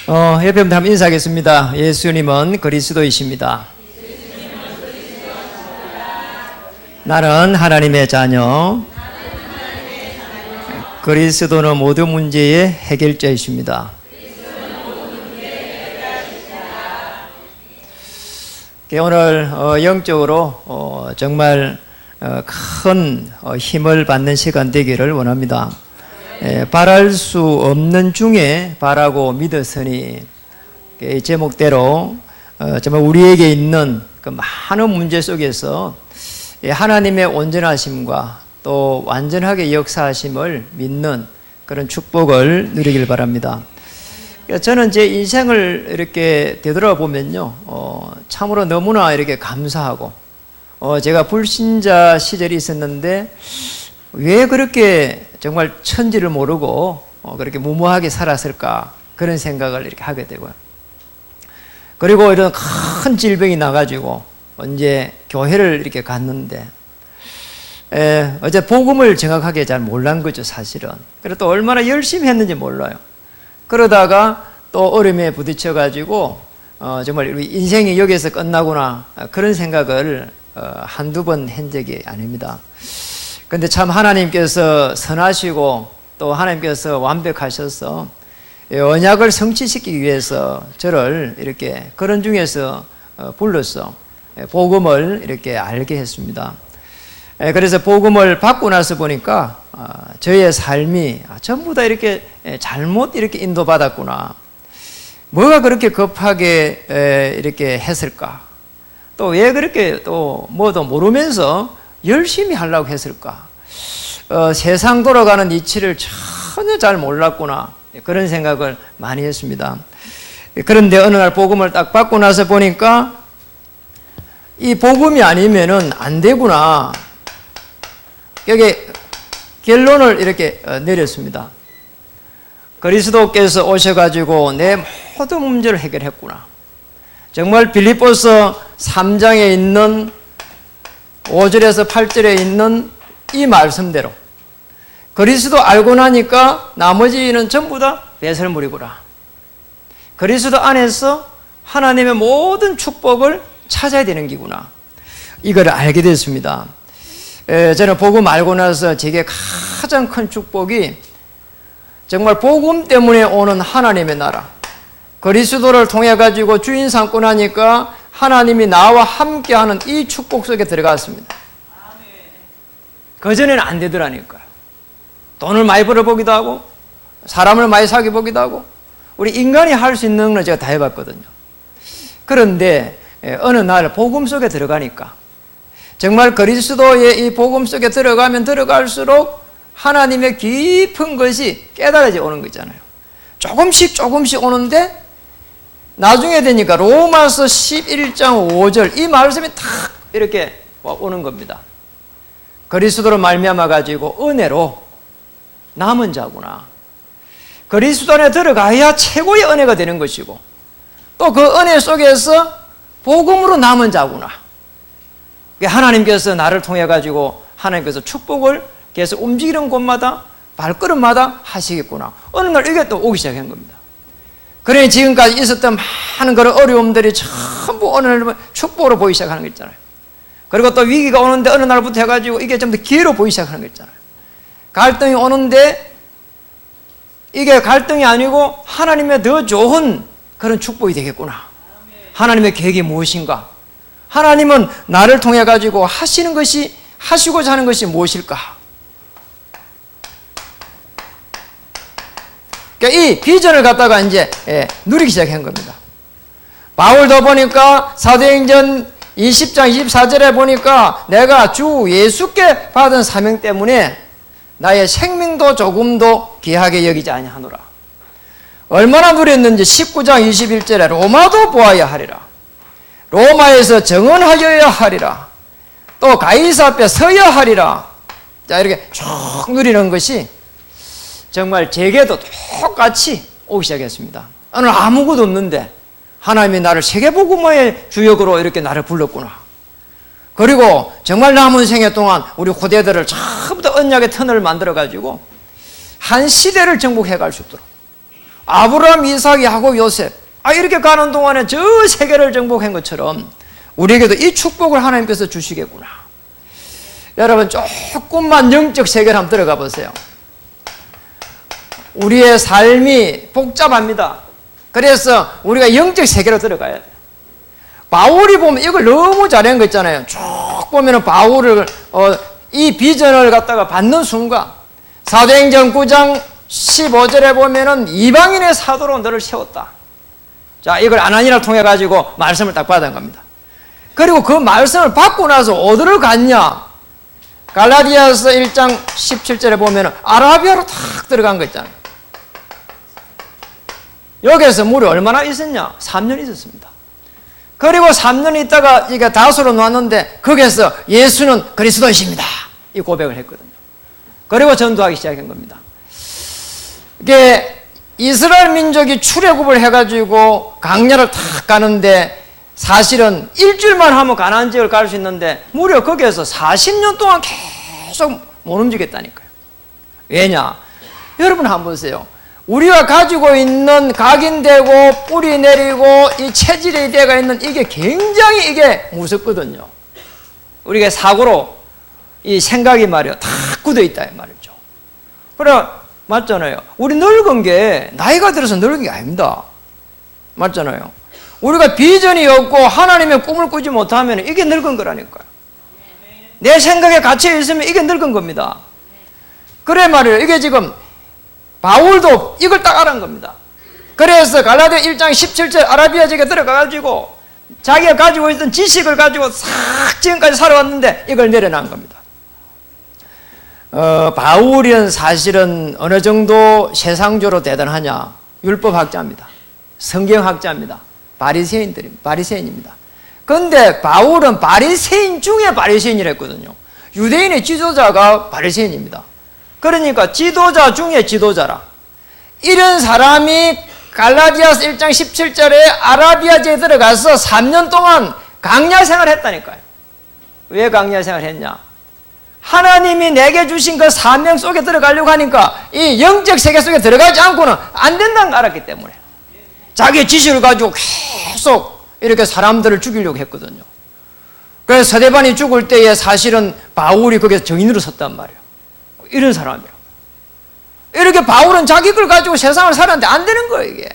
여러분들 한번 인사하겠습니다. 예수님은 그리스도이십니다. 나는 하나님의 자녀. 그리스도는 모든 문제의 해결자이십니다. 오늘 영적으로 정말 큰 힘을 받는 시간 되기를 원합니다. 바랄 수 없는 중에 바라고 믿었으니, 이 제목대로 정말 우리에게 있는 그 많은 문제 속에서 하나님의 온전하심과 또 완전하게 역사하심을 믿는 그런 축복을 누리길 바랍니다. 저는 제 인생을 이렇게 되돌아보면요, 참으로 너무나 이렇게 감사하고, 제가 불신자 시절이 있었는데 왜 그렇게 정말 천지를 모르고 그렇게 무모하게 살았을까, 그런 생각을 이렇게 하게 되고요. 그리고 이런 큰 질병이 나가지고 이제 교회를 이렇게 갔는데 어제 복음을 정확하게 잘 몰란 거죠, 사실은. 그래도 또 얼마나 열심히 했는지 몰라요. 그러다가 또 어려움에 부딪혀가지고 정말 우리 인생이 여기서 끝나구나, 그런 생각을 한두 번 한 적이 아닙니다. 근데 참 하나님께서 선하시고 또 하나님께서 완벽하셔서 언약을 성취시키기 위해서 저를 이렇게 그런 중에서 불러서 복음을 이렇게 알게 했습니다. 그래서 복음을 받고 나서 보니까 저의 삶이 전부 다 이렇게 잘못 이렇게 인도받았구나. 뭐가 그렇게 급하게 이렇게 했을까? 또 왜 그렇게 또 뭐도 모르면서 열심히 하려고 했을까? 세상 돌아가는 이치를 전혀 잘 몰랐구나, 그런 생각을 많이 했습니다. 그런데 어느 날 복음을 딱 받고 나서 보니까 이 복음이 아니면은 안 되구나, 여기 결론을 이렇게 내렸습니다. 그리스도께서 오셔가지고 내 모든 문제를 해결했구나. 정말 빌립보서 3장에 있는 5절에서 8절에 있는 이 말씀대로 그리스도 알고 나니까 나머지는 전부 다 배설물이구나. 그리스도 안에서 하나님의 모든 축복을 찾아야 되는 기구나, 이걸 알게 됐습니다. 저는 복음 알고 나서 제게 가장 큰 축복이 정말 복음 때문에 오는 하나님의 나라, 그리스도를 통해 가지고 주인 삼고 나니까 하나님이 나와 함께하는 이 축복 속에 들어갔습니다. 그전에는 안 되더라니까요. 돈을 많이 벌어보기도 하고 사람을 많이 사귀어보기도 하고 우리 인간이 할 수 있는 건 제가 다 해봤거든요. 그런데 어느 날 복음 속에 들어가니까 정말 그리스도의 이 복음 속에 들어가면 들어갈수록 하나님의 깊은 것이 깨달아져 오는 거잖아요. 조금씩 오는데 나중에 되니까 로마서 11장 5절 이 말씀이 탁 이렇게 오는 겁니다. 그리스도로 말미암아 가지고 은혜로 남은 자구나. 그리스도 안에 들어가야 최고의 은혜가 되는 것이고 또 그 은혜 속에서 복음으로 남은 자구나. 하나님께서 나를 통해 가지고 하나님께서 축복을 계속 움직이는 곳마다 발걸음마다 하시겠구나. 어느 날 이게 또 오기 시작한 겁니다. 그러니 지금까지 있었던 많은 그런 어려움들이 전부 어느 날 축복으로 보이기 시작하는 거 있잖아요. 그리고 또 위기가 오는데 어느 날부터 해가지고 이게 좀 더 기회로 보이기 시작하는 거 있잖아요. 갈등이 오는데 이게 갈등이 아니고 하나님의 더 좋은 그런 축복이 되겠구나. 하나님의 계획이 무엇인가? 하나님은 나를 통해 가지고 하시는 것이, 하시고자 하는 것이 무엇일까? 그러니까 이 비전을 갖다가 이제 누리기 시작한 겁니다. 바울도 보니까 사도행전 20장 24절에 보니까 내가 주 예수께 받은 사명 때문에 나의 생명도 조금도 귀하게 여기지 아니하노라. 얼마나 누렸는지 19장 21절에 로마도 보아야 하리라. 로마에서 정언하여야 하리라. 또 가이사 앞에 서야 하리라. 자, 이렇게 쭉 누리는 것이 정말 제게도 똑같이 오기 시작했습니다. 오늘 아무것도 없는데 하나님이 나를 세계복음화의 주역으로 이렇게 나를 불렀구나. 그리고 정말 남은 생애 동안 우리 후대들을 전부 다 언약의 터널을 만들어가지고 한 시대를 정복해 갈 수 있도록 아브라함, 이삭, 야곱, 요셉 이렇게 가는 동안에 저 세계를 정복한 것처럼 우리에게도 이 축복을 하나님께서 주시겠구나. 여러분 조금만 영적 세계를 한번 들어가 보세요. 우리의 삶이 복잡합니다. 그래서 우리가 영적 세계로 들어가야 돼요. 바울이 보면 이걸 너무 잘한 거 있잖아요. 쭉 보면은 바울을 이 비전을 갖다가 받는 순간 사도행전 9장 15절에 보면은 이방인의 사도로 너를 세웠다. 자, 이걸 아나니아를 통해 가지고 말씀을 딱 받은 겁니다. 그리고 그 말씀을 받고 나서 어디를 갔냐? 갈라디아서 1장 17절에 보면은 아라비아로 탁 들어간 거 있잖아요. 여기에서 무려 얼마나 있었냐? 3년 있었습니다. 그리고 3년 있다가 이게 다소로 놓았는데 거기에서 예수는 그리스도이십니다. 이 고백을 했거든요. 그리고 전도하기 시작한 겁니다. 이게 이스라엘 민족이 출애굽을 해가지고 강야를 탁 가는데 사실은 일주일만 하면 가나안 지역을 갈 수 있는데 무려 거기에서 40년 동안 계속 못 움직였다니까요. 왜냐? 여러분 한번 보세요. 우리가 가지고 있는 각인되고 뿌리 내리고 이 체질이 되어 있는 이게 굉장히 이게 무섭거든요. 우리가 사고로 이 생각이 말이요 다 굳어 있다 이 말이죠. 그래 맞잖아요. 우리 늙은 게 나이가 들어서 늙은 게 아닙니다. 맞잖아요. 우리가 비전이 없고 하나님의 꿈을 꾸지 못하면 이게 늙은 거라니까요. 내 생각에 갇혀 있으면 이게 늙은 겁니다. 그래 말이에요. 이게 지금 바울도 이걸 딱 알은 겁니다. 그래서 갈라디아 1장 17절 아라비아 지역에 들어가가지고 자기가 가지고 있던 지식을 가지고 싹 지금까지 살아왔는데 이걸 내려놓은 겁니다. 바울은 사실은 어느 정도 세상적으로 대단하냐? 율법학자입니다. 성경학자입니다. 바리새인입니다. 그런데 바울은 바리새인 중에 바리새인이랬거든요. 유대인의 지도자가 바리새인입니다. 그러니까 지도자 중에 지도자라. 이런 사람이 갈라디아서 1장 17절에 아라비아지에 들어가서 3년 동안 강야 생활을 했다니까요. 왜 강야 생활을 했냐? 하나님이 내게 주신 그 사명 속에 들어가려고 하니까 이 영적 세계 속에 들어가지 않고는 안 된다는 걸 알았기 때문에 자기의 지식을 가지고 계속 이렇게 사람들을 죽이려고 했거든요. 그래서 스데반이 죽을 때에 사실은 바울이 거기서 정인으로 섰단 말이에요. 이런 사람이라. 이렇게 바울은 자기 걸 가지고 세상을 살았는데 안 되는 거예요, 이게.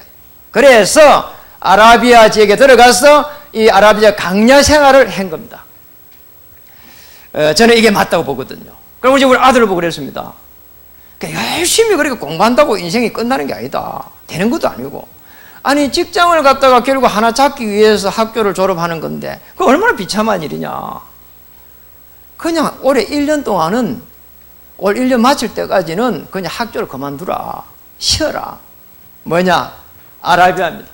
그래서 아라비아 지역에 들어가서 이 아라비아 강야 생활을 한 겁니다. 저는 이게 맞다고 보거든요. 그리고 우리 아들을 보고 그랬습니다. 열심히 그렇게 공부한다고 인생이 끝나는 게 아니다. 되는 것도 아니고. 아니, 직장을 갖다가 결국 하나 잡기 위해서 학교를 졸업하는 건데, 그거 얼마나 비참한 일이냐. 그냥 올해 1년 동안은 올 1년 마칠 때까지는 그냥 학교를 그만두라. 쉬어라. 뭐냐? 아라비아입니다.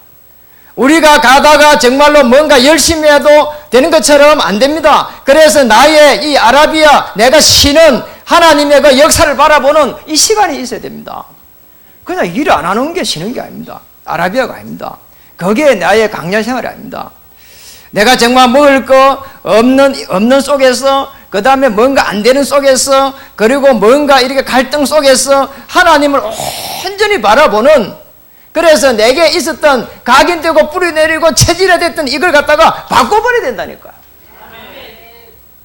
우리가 가다가 정말로 뭔가 열심히 해도 되는 것처럼 안 됩니다. 그래서 나의 이 아라비아, 내가 쉬는 하나님의 그 역사를 바라보는 이 시간이 있어야 됩니다. 그냥 일 안 하는 게 쉬는 게 아닙니다. 아라비아가 아닙니다. 그게 나의 강야 생활이 아닙니다. 내가 정말 먹을 거 없는 속에서, 그 다음에 뭔가 안 되는 속에서, 그리고 뭔가 이렇게 갈등 속에서 하나님을 온전히 바라보는, 그래서 내게 있었던 각인되고 뿌리 내리고 체질화됐던 이걸 갖다가 바꿔버려야 된다니까요.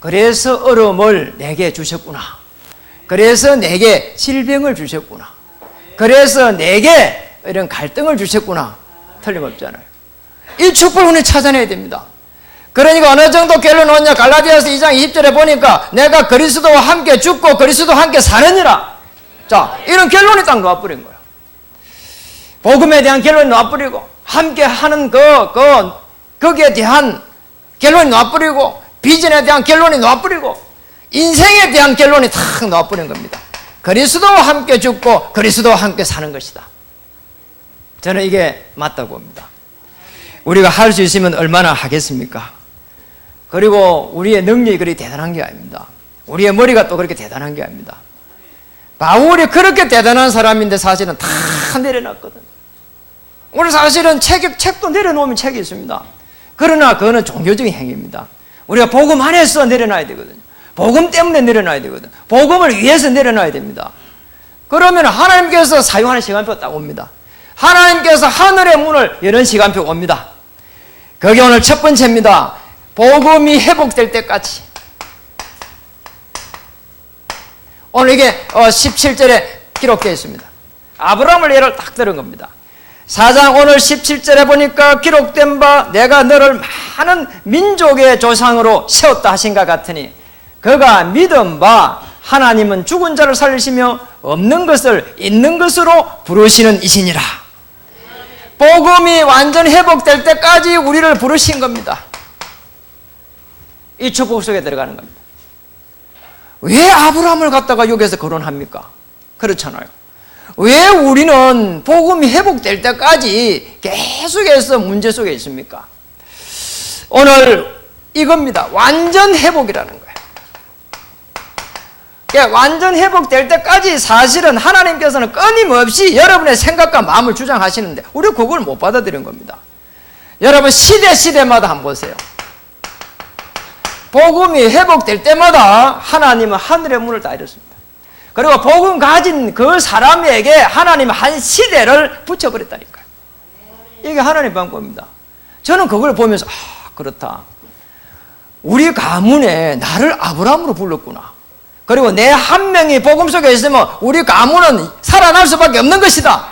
그래서 어려움을 내게 주셨구나. 그래서 내게 질병을 주셨구나. 그래서 내게 이런 갈등을 주셨구나. 틀림없잖아요. 이 축복을 우리는 찾아내야 됩니다. 그러니까 어느 정도 결론 오냐? 갈라디아서 2장 20절에 보니까 내가 그리스도와 함께 죽고 그리스도와 함께 사느니라. 자, 이런 결론이 딱 놓아버린 거예요. 복음에 대한 결론이 놓아버리고, 함께 하는 거기에 대한 결론이 놓아버리고, 비전에 대한 결론이 놓아버리고, 인생에 대한 결론이 탁 놓아버린 겁니다. 그리스도와 함께 죽고 그리스도와 함께 사는 것이다. 저는 이게 맞다고 봅니다. 우리가 할 수 있으면 얼마나 하겠습니까? 그리고 우리의 능력이 그렇게 대단한 게 아닙니다. 우리의 머리가 또 그렇게 대단한 게 아닙니다. 바울이 그렇게 대단한 사람인데 사실은 다 내려놨거든. 우리 사실은 책도 내려놓으면 책이 있습니다. 그러나 그거는 종교적인 행위입니다. 우리가 복음 안에서 내려놔야 되거든요. 복음 때문에 내려놔야 되거든요. 복음을 위해서 내려놔야 됩니다. 그러면 하나님께서 사용하는 시간표가 딱 옵니다. 하나님께서 하늘의 문을 여는 시간표가 옵니다. 그게 오늘 첫 번째입니다. 복음이 회복될 때까지. 오늘 이게 17절에 기록되어 있습니다. 아브라함을 예를 딱 들은 겁니다. 4장 오늘 17절에 보니까 기록된 바 내가 너를 많은 민족의 조상으로 세웠다 하신 것 같으니 그가 믿은 바 하나님은 죽은 자를 살리시며 없는 것을 있는 것으로 부르시는 이시니라. 복음이 완전 회복될 때까지 우리를 부르신 겁니다. 이 축복 속에 들어가는 겁니다. 왜 아브라함을 갖다가 여기서 거론합니까? 그렇잖아요. 왜 우리는 복음이 회복될 때까지 계속해서 문제 속에 있습니까? 오늘 이겁니다. 완전 회복이라는 거예요. 완전 회복될 때까지 사실은 하나님께서는 끊임없이 여러분의 생각과 마음을 주장하시는데 우리가 그걸 못 받아들인 겁니다. 여러분 시대마다 한번 보세요. 복음이 회복될 때마다 하나님은 하늘의 문을 다 열었습니다. 그리고 복음 가진 그 사람에게 하나님은 한 시대를 붙여버렸다니까요. 이게 하나님의 방법입니다. 저는 그걸 보면서 그렇다. 우리 가문에 나를 아브라함으로 불렀구나. 그리고 내 한 명이 복음 속에 있으면 우리 가문은 살아날 수밖에 없는 것이다.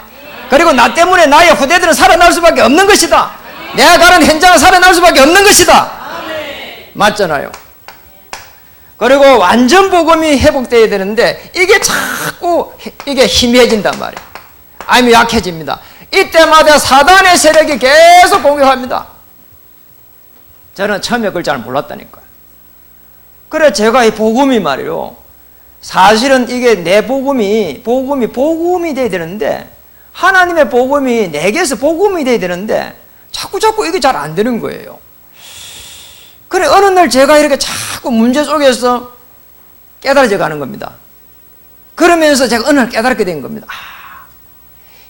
그리고 나 때문에 나의 후대들은 살아날 수밖에 없는 것이다. 내가 가는 현장은 살아날 수밖에 없는 것이다. 맞잖아요. 그리고 완전 복음이 회복되어야 되는데 이게 자꾸 이게 희미해진단 말이에요. 아니면 약해집니다. 이때마다 사단의 세력이 계속 공격합니다. 저는 처음에 그걸 잘 몰랐다니까요. 그래 제가 이 복음이 말이에요. 사실은 이게 내 복음이 돼야 되는데 하나님의 복음이 내게서 복음이 돼야 되는데 자꾸 이게 잘 안 되는 거예요. 그래 어느 날 제가 이렇게 자꾸 문제 속에서 깨달아져 가는 겁니다. 그러면서 제가 어느 날 깨달게 된 겁니다.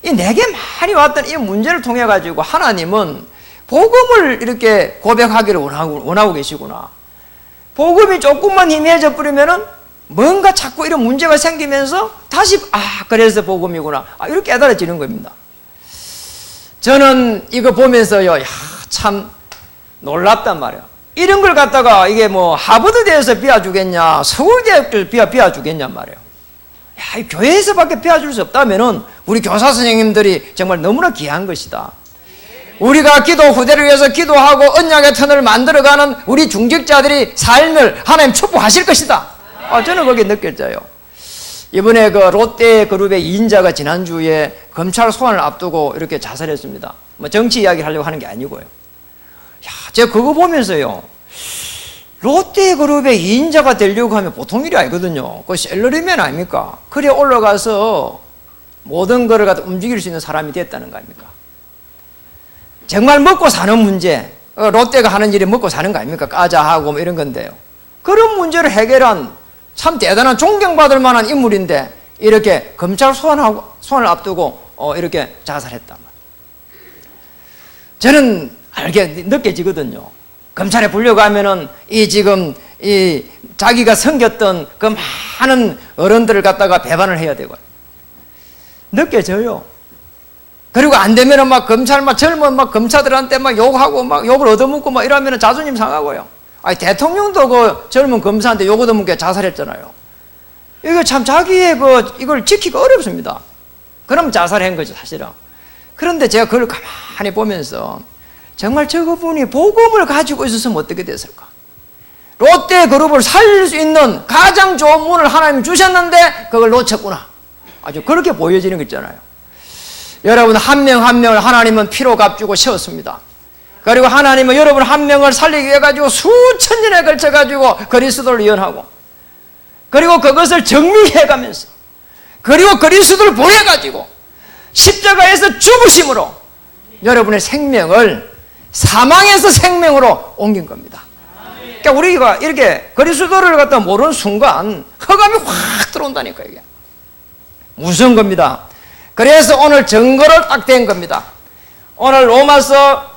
이 내게 많이 왔던 이 문제를 통해 가지고 하나님은 복음을 이렇게 고백하기를 원하고 계시구나. 복음이 조금만 희미해져 버리면은 뭔가 자꾸 이런 문제가 생기면서 다시 그래서 복음이구나. 이렇게 깨달아지는 겁니다. 저는 이거 보면서요, 참 놀랍단 말이에요. 이런 걸 갖다가 이게 뭐 하버드대에서 비워주겠냐, 서울대학교를 비워주겠냐 말이에요. 이 교회에서밖에 비워줄 수 없다면은 우리 교사 선생님들이 정말 너무나 귀한 것이다. 우리가 기도 후대를 위해서 기도하고 언약의 터널을 만들어가는 우리 중직자들이 삶을 하나님 축복하실 것이다. 저는 거기에 느껴져요. 이번에 그 롯데그룹의 2인자가 지난주에 검찰 소환을 앞두고 이렇게 자살했습니다. 뭐 정치 이야기를 하려고 하는 게 아니고요. 제가 그거 보면서요, 롯데그룹의 2인자가 되려고 하면 보통 일이 아니거든요. 그 셀러리맨 아닙니까? 그래 올라가서 모든 거를 갖다 움직일 수 있는 사람이 됐다는 거 아닙니까? 정말 먹고 사는 문제, 롯데가 하는 일이 먹고 사는 거 아닙니까? 까자하고 뭐 이런 건데요. 그런 문제를 해결한 참 대단한 존경받을 만한 인물인데 이렇게 검찰 소환을 앞두고 이렇게 자살했단 말이에요. 저는 느껴지거든요. 검찰에 불려가면은 지금 자기가 섬겼던 그 많은 어른들을 갖다가 배반을 해야 되고 느껴져요. 그리고 안 되면은 막 검찰 젊은 검사들한테 욕하고 욕을 얻어먹고 이러면은 자존심 상하고요. 대통령도 그 젊은 검사한테 욕 얻어먹게 자살했잖아요. 이거 참 자기의 이걸 지키기 어렵습니다. 그럼 자살한 거죠, 사실은. 그런데 제가 그걸 가만히 보면서 정말 저분이 복음을 가지고 있었으면 어떻게 됐을까? 롯데그룹을 살릴 수 있는 가장 좋은 문을 하나님이 주셨는데 그걸 놓쳤구나. 아주 그렇게 보여지는 거 있잖아요. 여러분 한 명 한 명을 하나님은 피로 값주고 세웠습니다. 그리고 하나님은 여러분 한 명을 살리기 위해 가지고 수천 년에 걸쳐 가지고 그리스도를 예언하고 그리고 그것을 정리해 가면서 그리고 그리스도를 보내 가지고 십자가에서 죽으심으로 여러분의 생명을 사망에서 생명으로 옮긴 겁니다. 그러니까 우리가 이렇게 그리스도를 갖다 모르는 순간 흑암이 확 들어온다니까 이게 무서운 겁니다. 그래서 오늘 증거를 딱 댄 겁니다. 오늘 로마서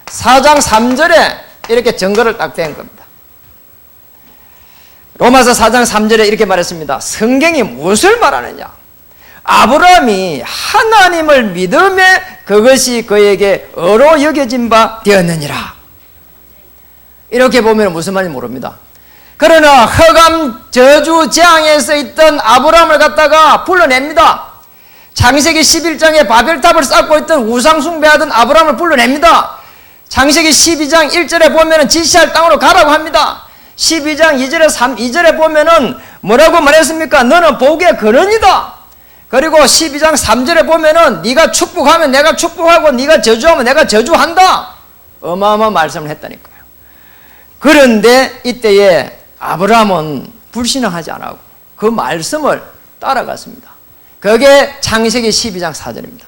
4장 3절에 이렇게 증거를 딱 댄 겁니다. 로마서 4장 3절에 이렇게 말했습니다. 성경이 무엇을 말하느냐? 아브라함이 하나님을 믿음에 그것이 그에게 의로 여겨진 바 되었느니라. 이렇게 보면 무슨 말인지 모릅니다. 그러나 흑암 저주 재앙에서 있던 아브라함을 갖다가 불러냅니다. 창세기 11장에 바벨탑을 쌓고 있던 우상 숭배하던 아브라함을 불러냅니다. 창세기 12장 1절에 보면은 지시할 땅으로 가라고 합니다. 12장 2절에 보면은 뭐라고 말했습니까? 너는 복의 근원이다. 그리고 12장 3절에 보면은 네가 축복하면 내가 축복하고 네가 저주하면 내가 저주한다. 어마어마한 말씀을 했다니까요. 그런데 이때에 아브라함은 불신앙하지 않고 그 말씀을 따라갔습니다. 그게 창세기 12장 4절입니다.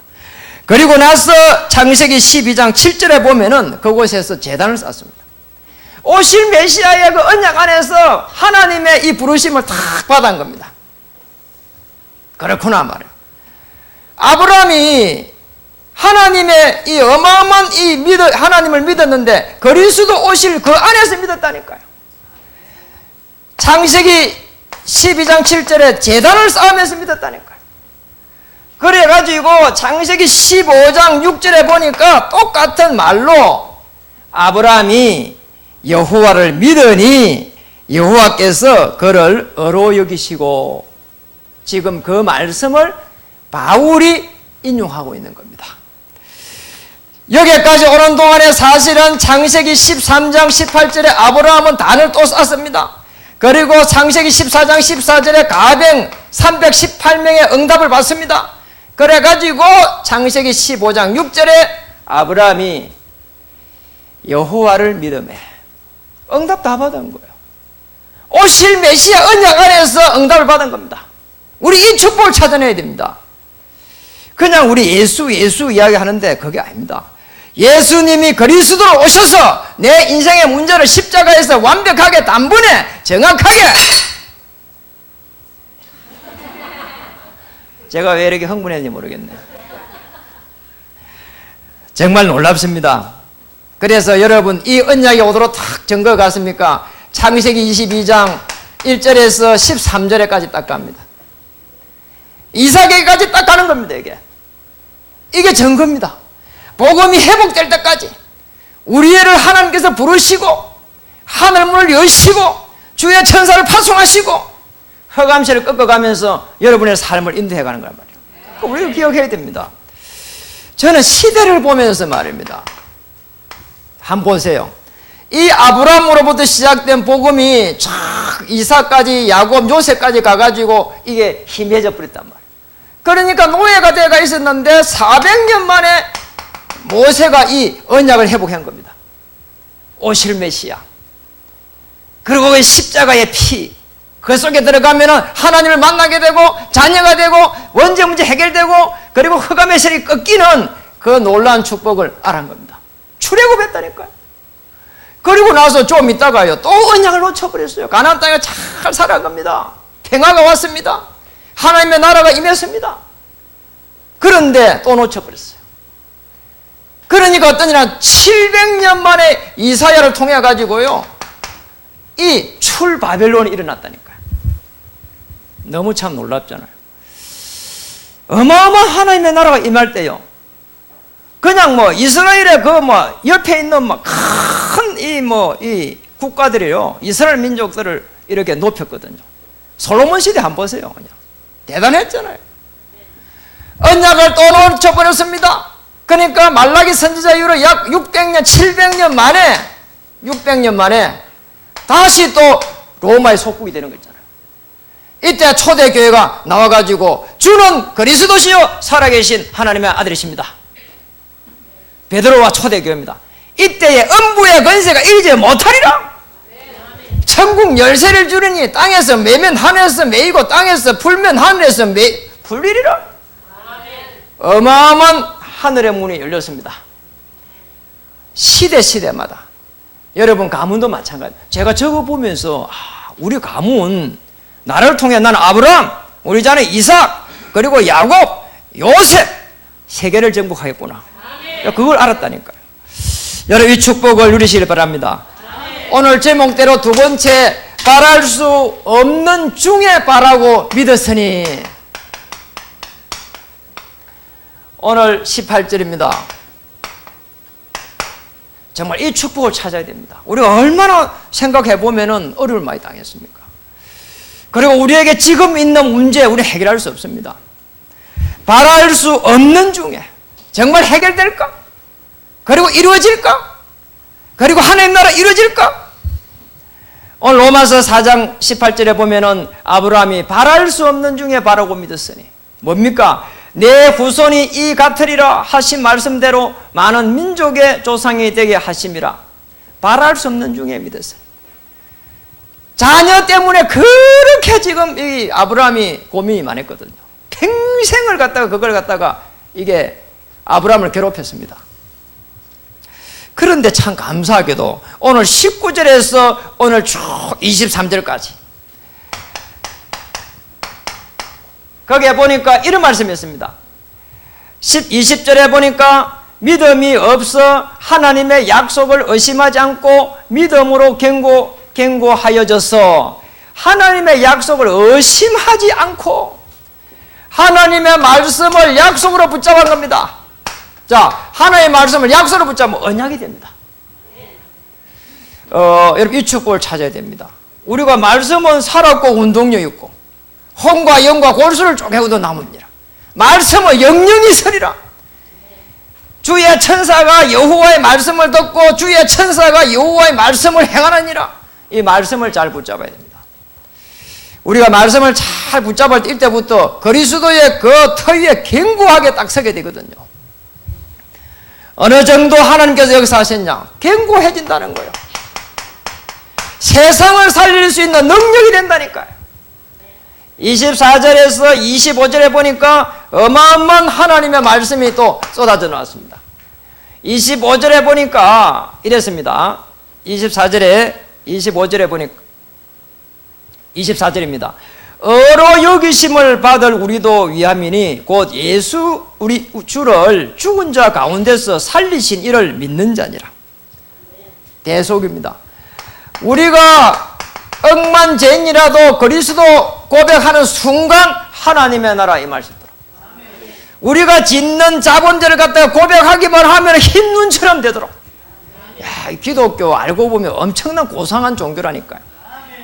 그리고 나서 창세기 12장 7절에 보면은 그곳에서 제단을 쌓습니다. 오실 메시아의 그 언약 안에서 하나님의 이 부르심을 탁 받은 겁니다. 그렇구나 말이에요. 아브라함이 하나님의 이 어마어마한 하나님을 믿었는데 그리스도 오실 그 안에서 믿었다니까요. 창세기 12장 7절에 제단을 쌓으면서 믿었다니까요. 그래가지고 창세기 15장 6절에 보니까 똑같은 말로 아브라함이 여호와를 믿으니 여호와께서 그를 의로 여기시고, 지금 그 말씀을 바울이 인용하고 있는 겁니다. 여기까지 오는 동안에 사실은 창세기 13장 18절에 아브라함은 단을 또 쌓습니다. 그리고 창세기 14장 14절에 가병 318명의 응답을 받습니다. 그래가지고 창세기 15장 6절에 아브라함이 여호와를 믿음에 응답 다 받은 거예요. 오실 메시아 언약 안에서 응답을 받은 겁니다. 우리 이 축복을 찾아내야 됩니다. 그냥 우리 예수 이야기하는데 그게 아닙니다. 예수님이 그리스도로 오셔서 내 인생의 문제를 십자가에서 완벽하게 단번에 정확하게, 제가 왜 이렇게 흥분했는지 모르겠네요. 정말 놀랍습니다. 그래서 여러분 이 언약이 오도록 탁 증거 같습니까? 창세기 22장 1절에서 13절에까지 딱 갑니다. 이삭에게까지 딱 가는 겁니다. 이게 증거입니다. 복음이 회복될 때까지 우리를 하나님께서 부르시고 하늘문을 여시고 주의 천사를 파송하시고 흑암시를 꺾어가면서 여러분의 삶을 인도해 가는 거란 말이에요. 우리가 기억해야 됩니다. 저는 시대를 보면서 말입니다. 한번 보세요. 이 아브라함으로부터 시작된 복음이 쫙 이삭까지 야곱 요셉까지 가가지고 이게 희미해져 버렸단 말이에요. 그러니까 노예가 돼가 있었는데 400년 만에 모세가 이 언약을 회복한 겁니다. 오실 메시아. 그리고 그 십자가의 피, 그 속에 들어가면은 하나님을 만나게 되고 자녀가 되고 원죄 문제 해결되고 그리고 흑암의 세력이 꺾이는 그 놀라운 축복을 알한 겁니다. 출애굽했다니까요. 그리고 나서 좀 있다가요 또 언약을 놓쳐버렸어요. 가나안 땅에 잘 살아간 겁니다. 평화가 왔습니다. 하나님의 나라가 임했습니다. 그런데 또 놓쳐버렸어요. 그러니까 어떠냐, 700년 만에 이사야를 통해 가지고요 이 출바벨론이 일어났다니까요. 너무 참 놀랍잖아요. 어마어마한 하나님의 나라가 임할 때요, 그냥 이스라엘의 옆에 있는 큰 이 국가들이요 이스라엘 민족들을 이렇게 높였거든요. 솔로몬 시대 한번 보세요. 그냥 대단했잖아요. 언약을 또 놓쳐버렸습니다. 그러니까 말라기 선지자 이후로 약 600년 600년 만에 다시 또 로마의 속국이 되는 거 있잖아요. 이때 초대교회가 나와가지고 주는 그리스도시요 살아계신 하나님의 아들이십니다. 베드로와 초대교회입니다. 이때의 음부의 권세가 이기지 못하리라. 천국 열쇠를 주르니 땅에서 매면 하늘에서 매이고 땅에서 풀면 하늘에서 풀리리라. 어마어마한 하늘의 문이 열렸습니다. 시대마다. 여러분 가문도 마찬가지예요. 제가 저거 보면서 우리 가문 나를 통해 나는 아브라함, 우리 자는 이삭, 그리고 야곱, 요셉 세계를 정복하겠구나. 그걸 알았다니까요. 여러분 이 축복을 누리시길 바랍니다. 오늘 제목대로 두 번째, 바랄 수 없는 중에 바라고 믿었으니. 오늘 18절입니다. 정말 이 축복을 찾아야 됩니다. 우리가 얼마나 생각해 보면은 어려움을 많이 당했습니까? 그리고 우리에게 지금 있는 문제 우리 해결할 수 없습니다. 바랄 수 없는 중에 정말 해결될까? 그리고 이루어질까? 그리고 하나님 나라 이루어질까? 오늘 로마서 4장 18절에 보면은 아브라함이 바랄 수 없는 중에 바라고 믿었으니 뭡니까? 내 후손이 이 같으리라 하신 말씀대로 많은 민족의 조상이 되게 하심이라. 바랄 수 없는 중에 믿었어요. 자녀 때문에 그렇게 지금 이 아브라함이 고민이 많았거든요. 평생을 갖다가 그걸 갖다가 이게 아브라함을 괴롭혔습니다. 그런데 참 감사하게도 오늘 19절에서 오늘 쭉 23절까지 거기에 보니까 이런 말씀이 있습니다. 20절에 보니까 믿음이 없어 하나님의 약속을 의심하지 않고 믿음으로 견고하여져서 하나님의 약속을 의심하지 않고 하나님의 말씀을 약속으로 붙잡은 겁니다. 자, 하나님의 말씀을 약속으로 붙잡으면 언약이 됩니다. 여러분 이 축복을 찾아야 됩니다. 우리가 말씀은 살았고 운동력 있고 혼과 영과 골수를 쪼개고도 남습니다. 말씀은 영영이 서리라. 주의 천사가 여호와의 말씀을 듣고 주의 천사가 여호와의 말씀을 행하느니라. 이 말씀을 잘 붙잡아야 됩니다. 우리가 말씀을 잘 붙잡을 때 이때부터 그리스도의 그 터 위에 견고하게 딱 서게 되거든요. 어느 정도 하나님께서 역사하셨냐? 견고해진다는 거예요. 세상을 살릴 수 있는 능력이 된다니까요. 24절에서 25절에 보니까 어마어마한 하나님의 말씀이 또 쏟아져 나왔습니다. 25절에 보니까 이랬습니다. 25절에 보니까 24절입니다. 어로 여기심을 받을 우리도 위함이니 곧 예수 우리 주를 죽은 자 가운데서 살리신 이를 믿는 자니라. 대속입니다. 우리가 억만죄인이라도 그리스도 고백하는 순간 하나님의 나라 임하시더라. 우리가 짓는 자본들을 갖다가 고백하기만 하면 흰 눈처럼 되도록. 야, 기독교 알고 보면 엄청난 고상한 종교라니까요.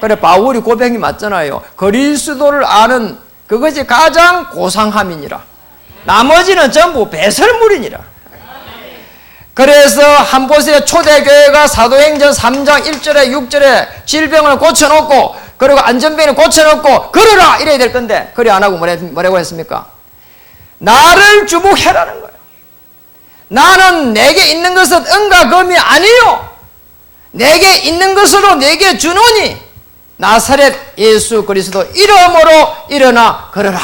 그래 바울이 고백이 맞잖아요. 그리스도를 아는 그것이 가장 고상함이니라. 나머지는 전부 배설물이니라. 그래서 한 곳에 초대교회가 사도행전 3장 1절에 6절에 질병을 고쳐놓고 그리고 안전병을 고쳐놓고 걸어라 이래야 될 건데 그래 안 하고 뭐라고 했습니까? 나를 주목해라는 거예요. 나는 내게 있는 것은 은과 금이 아니요 내게 있는 것으로 내게 주노니 나사렛 예수 그리스도 이름으로 일어나 걸어라.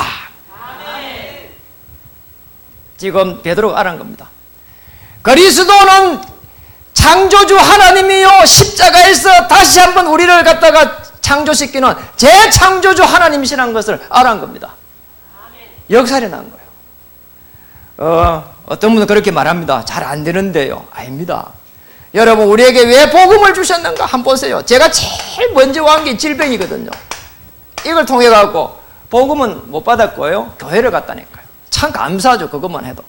지금 베드로가 알은 겁니다. 그리스도는 창조주 하나님이요 십자가에서 다시 한번 우리를 갖다가 창조시키는 재창조주 하나님이시라는 것을 알은 겁니다. 역사를 난 거예요. 어떤 분은 그렇게 말합니다. 잘 안 되는데요. 아닙니다. 여러분 우리에게 왜 복음을 주셨는가 한번 보세요. 제가 제일 먼저 온 게 질병이거든요. 이걸 통해 갖고 복음은 못 받았고요. 교회를 갔다니까요. 참 감사하죠. 그것만 해도.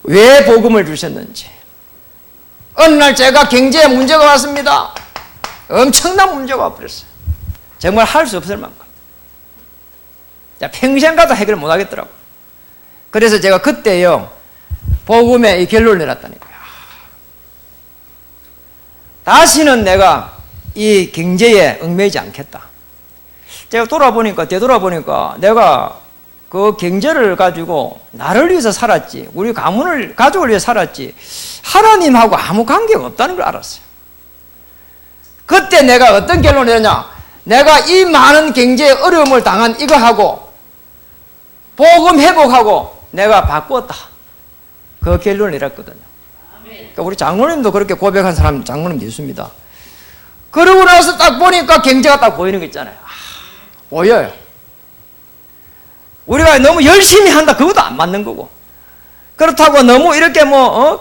왜 복음을 주셨는지. 어느 날 제가 경제에 문제가 왔습니다. 엄청난 문제가 와버렸어요. 정말 할 수 없을 만큼. 평생 가도 해결 못 하겠더라고요. 그래서 제가 그때요 복음에 이 결론을 내렸다니까요. 다시는 내가 이 경제에 얽매이지 않겠다. 제가 되돌아보니까 내가 그 경제를 가지고 나를 위해서 살았지 우리 가족을 위해 살았지 하나님하고 아무 관계가 없다는 걸 알았어요. 그때 내가 어떤 결론을 내렸냐. 내가 이 많은 경제의 어려움을 당한 이거하고 복음 회복하고 내가 바꿨다. 그 결론을 내렸거든요. 그러니까 우리 장로님도 그렇게 고백한 사람 장로님도 있습니다. 그러고 나서 딱 보니까 경제가 딱 보이는 거 있잖아요. 보여요. 우리가 너무 열심히 한다 그것도 안 맞는 거고 그렇다고 너무 이렇게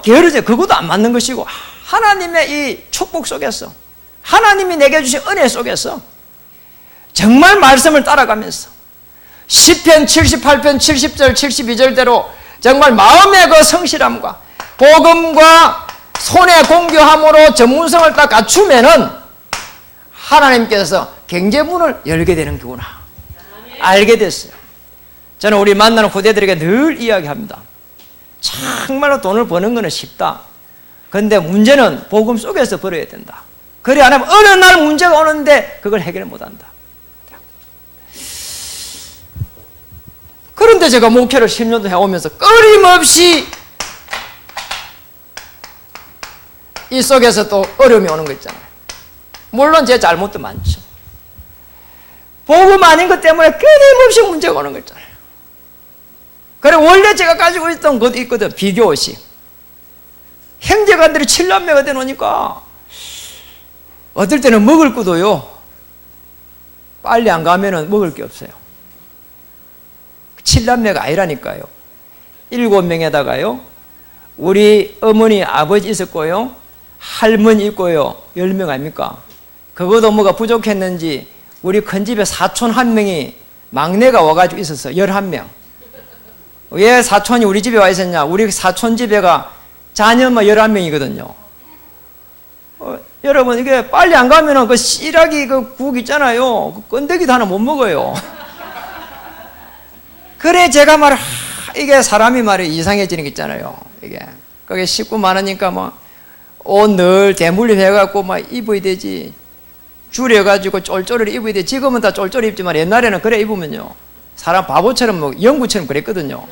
게으르지 그것도 안 맞는 것이고 하나님의 이 축복 속에서 하나님이 내게 주신 은혜 속에서 정말 말씀을 따라가면서 시편 78편 70절 72절대로 정말 마음의 그 성실함과 복음과 손에 공교함으로 전문성을 딱 갖추면은 하나님께서 경제문을 열게 되는구나 알게 됐어요. 저는 우리 만나는 후대들에게 늘 이야기합니다. 정말로 돈을 버는 것은 쉽다. 그런데 문제는 복음 속에서 벌어야 된다. 그래 안 하면 어느 날 문제가 오는데 그걸 해결 못한다. 그런데 제가 목회를 10년도 해오면서 끊임없이 이 속에서 또 어려움이 오는 거 있잖아요. 물론 제 잘못도 많죠. 복음 아닌 것 때문에 끊임없이 문제가 오는 거 있잖아요. 그래 원래 제가 가지고 있던 것도 있거든. 비교의식. 형제간들이 7남매가 되놓으니까 어떨 때는 먹을 것도요 빨리 안 가면은 먹을 게 없어요. 7남매가 아니라니까요. 7명에다가요 우리 어머니 아버지 있었고요 할머니 있고요 10명 아닙니까? 그것도 뭐가 부족했는지 우리 큰 집에 사촌 한 명이 막내가 와가지고 있었어. 11명. 왜 사촌이 우리 집에 와 있었냐? 우리 사촌 집에가 자녀만 11명이거든요. 여러분 이게 빨리 안 가면은 그 씨라기 그 국 있잖아요. 그 건더기도 하나 못 먹어요. 그래 제가 말을 이게 사람이 말이 이상해지는 게 있잖아요. 이게 그게 식구 많으니까 뭐 옷 늘 대물림 해갖고 막 입어야 되지. 줄여가지고 쫄쫄이를 입어야 돼. 지금은 다 쫄쫄이 입지만 옛날에는 그래 입으면요 사람 바보처럼 뭐 영구처럼 그랬거든요.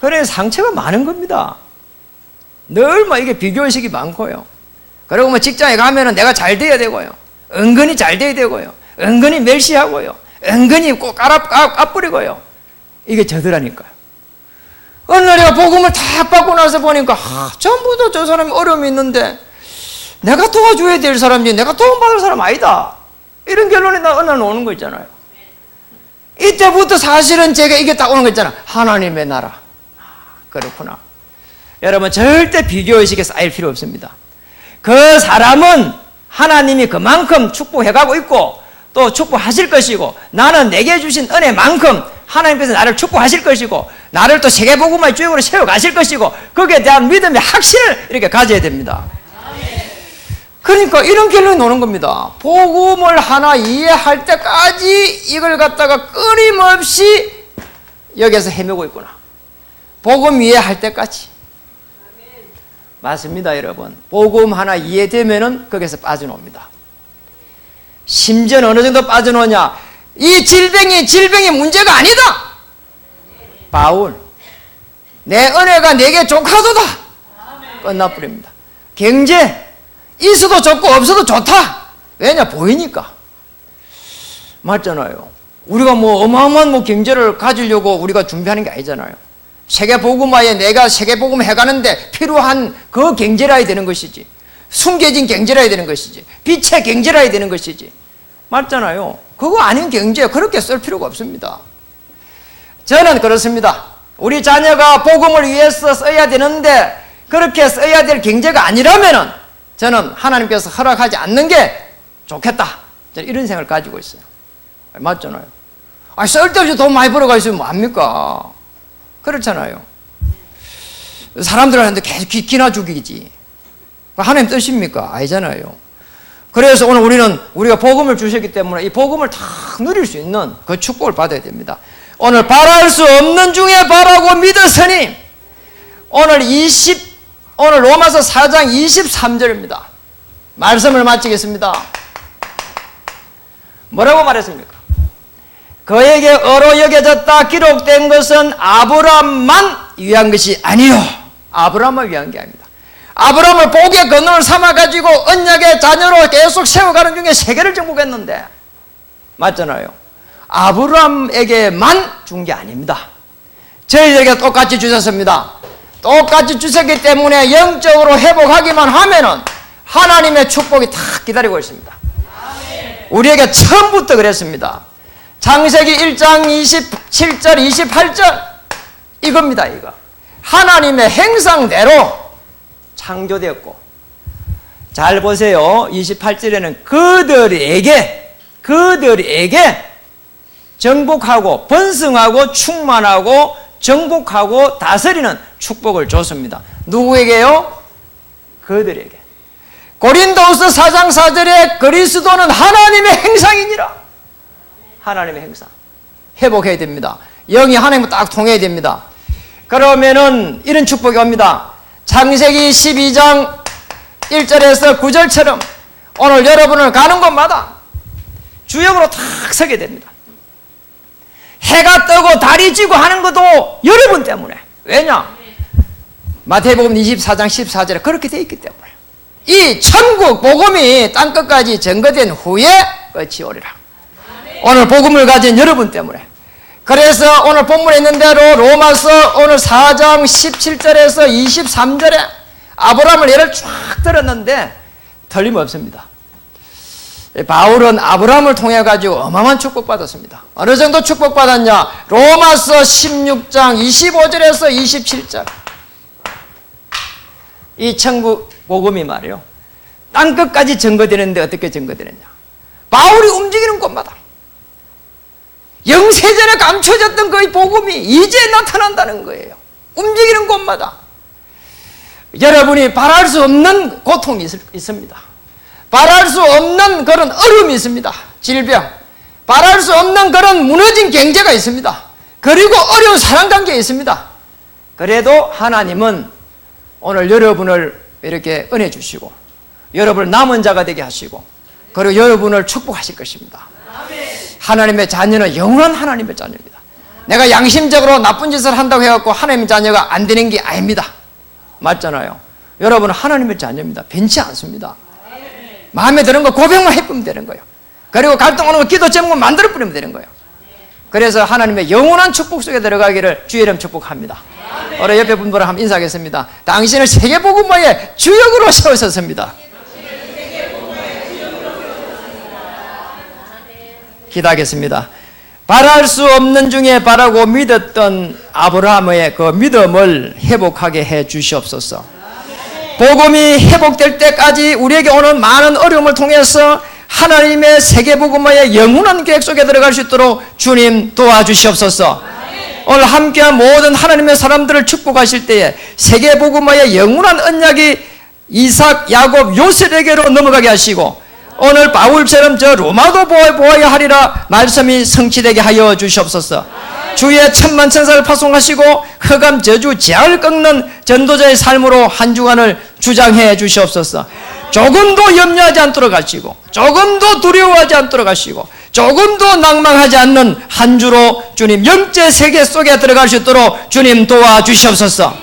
그래 상처가 많은 겁니다. 늘 뭐 이게 비교의식이 많고요. 그리고 뭐 직장에 가면은 내가 잘 돼야 되고요. 은근히 잘 돼야 되고요. 은근히 멸시하고요. 은근히 꼭 까뿌리고요. 이게 저더라니까요. 어느 날 내가 복음을 탁 받고 나서 보니까 전부 다 저 사람이 어려움이 있는데 내가 도와줘야 될 사람이지 내가 도움받을 사람 아니다. 이런 결론이 어느 날 오는 거 있잖아요. 이때부터 사실은 제가 이게 딱 오는 거 있잖아. 하나님의 나라. 그렇구나. 여러분 절대 비교의식에 쌓일 필요 없습니다. 그 사람은 하나님이 그만큼 축복해가고 있고 또 축복하실 것이고 나는 내게 주신 은혜만큼 하나님께서 나를 축복하실 것이고 나를 또 세계복음화의 주역으로 세워가실 것이고 거기에 대한 믿음의 확신을 이렇게 가져야 됩니다. 그러니까 이런 결론이 오는 겁니다. 복음을 하나 이해할 때까지 이걸 갖다가 끊임없이 여기서 헤매고 있구나. 복음 이해할 때까지. 맞습니다, 여러분. 복음 하나 이해되면은 거기서 빠져나옵니다. 심지어는 어느 정도 빠져나오냐? 이 질병이 문제가 아니다. 바울, 내 은혜가 내게 족하도다. 끝나버립니다. 경제 있어도 좋고 없어도 좋다. 왜냐? 보이니까. 맞잖아요. 우리가 뭐 어마어마한 뭐 경제를 가지려고 우리가 준비하는 게 아니잖아요. 세계복음화에 내가 세계복음 해가는데 필요한 그 경제라야 되는 것이지. 숨겨진 경제라야 되는 것이지. 빛의 경제라야 되는 것이지. 맞잖아요. 그거 아닌 경제 그렇게 쓸 필요가 없습니다. 저는 그렇습니다. 우리 자녀가 복음을 위해서 써야 되는데 그렇게 써야 될 경제가 아니라면은 저는 하나님께서 허락하지 않는 게 좋겠다. 저는 이런 생각을 가지고 있어요. 맞잖아요. 쓸데없이 돈 많이 벌어가 있으면 뭐합니까? 그렇잖아요. 사람들한테 계속 기나 죽이지. 하나님 뜻입니까? 아니잖아요. 그래서 오늘 우리가 복음을 주셨기 때문에 이 복음을 다 누릴 수 있는 그 축복을 받아야 됩니다. 오늘 바랄 수 없는 중에 바라고 믿었으니 오늘 로마서 4장 23절입니다. 말씀을 마치겠습니다. 뭐라고 말했습니까? 그에게 의로 여겨졌다 기록된 것은 아브라함만 위한 것이 아니요. 아브라함을 위한 게 아닙니다. 아브라함을 복의 근원을 삼아가지고 언약의 자녀로 계속 세워가는 중에 세계를 정복했는데 맞잖아요. 아브라함에게만 준 게 아닙니다. 저희들에게 똑같이 주셨습니다. 똑같이 주셨기 때문에 영적으로 회복하기만 하면은 하나님의 축복이 다 기다리고 있습니다. 우리에게 처음부터 그랬습니다. 창세기 1장 27절 28절 이겁니다. 이거 하나님의 행상대로 창조되었고 잘 보세요. 28절에는 그들에게 정복하고 번성하고 충만하고 정복하고 다스리는 축복을 줬습니다. 누구에게요? 그들에게. 고린도후서 4장 4절에 그리스도는 하나님의 행상이니라. 하나님의 행상. 회복해야 됩니다. 영이 하나님과 딱 통해야 됩니다. 그러면은 이런 축복이 옵니다. 창세기 12장 1절에서 9절처럼 오늘 여러분을 가는 곳마다 주역으로 탁 서게 됩니다. 해가 뜨고 달이 지고 하는 것도 여러분 때문에. 왜냐? 마태복음 24장 14절에 그렇게 되어 있기 때문에. 이 천국 복음이 땅끝까지 전거된 후에 끝이 오리라. 오늘 복음을 가진 여러분 때문에. 그래서 오늘 본문에 있는 대로 로마서 오늘 4장 17절에서 23절에 아브라함을 예를 쫙 들었는데 틀림없습니다. 바울은 아브라함을 통해 가지고 어마어마한 축복받았습니다. 어느 정도 축복받았냐? 로마서 16장 25절에서 27절. 이 천국 복음이 말이요, 땅끝까지 증거되는데 어떻게 증거되느냐? 바울이 움직이는 곳마다 영세전에 감춰졌던 그 복음이 이제 나타난다는 거예요. 움직이는 곳마다. 여러분이 바랄 수 없는 고통이 있습니다. 바랄 수 없는 그런 어려움이 있습니다. 질병. 바랄 수 없는 그런 무너진 경제가 있습니다. 그리고 어려운 사랑관계가 있습니다. 그래도 하나님은 오늘 여러분을 이렇게 은혜 주시고 여러분을 남은 자가 되게 하시고 그리고 여러분을 축복하실 것입니다. 하나님의 자녀는 영원한 하나님의 자녀입니다. 내가 양심적으로 나쁜 짓을 한다고 해갖고 하나님의 자녀가 안 되는 게 아닙니다. 맞잖아요. 여러분은 하나님의 자녀입니다. 변치 않습니다. 마음에 드는 거 고백만 해보면 되는 거예요. 그리고 갈등 오는 거 기도 제목만 만들어 뿌리면 되는 거예요. 그래서 하나님의 영원한 축복 속에 들어가기를 주의 이름 축복합니다. 오늘 옆에 분들을 한번 인사하겠습니다. 당신을 세계복음화의 주역으로 세우셨습니다. 기도하겠습니다. 바랄 수 없는 중에 바라고 믿었던 아브라함의 그 믿음을 회복하게 해 주시옵소서. 복음이 회복될 때까지 우리에게 오는 많은 어려움을 통해서 하나님의 세계복음화의 영원한 계획 속에 들어갈 수 있도록 주님 도와주시옵소서. 오늘 함께한 모든 하나님의 사람들을 축복하실 때에 세계복음화의 영원한 언약이 이삭, 야곱, 요셉에게로 넘어가게 하시고 오늘 바울처럼 저 로마도 보아야 하리라 말씀이 성취되게 하여 주시옵소서. 주의 천만천사를 파송하시고 흑암 저주 제할 꺾는 전도자의 삶으로 한 주간을 주장해 주시옵소서. 조금도 염려하지 않도록 하시고 조금도 두려워하지 않도록 하시고 조금도 낭망하지 않는 한 주로 주님 영적 세계 속에 들어갈 수 있도록 주님 도와주시옵소서.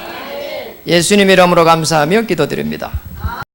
예수님 이름으로 감사하며 기도드립니다.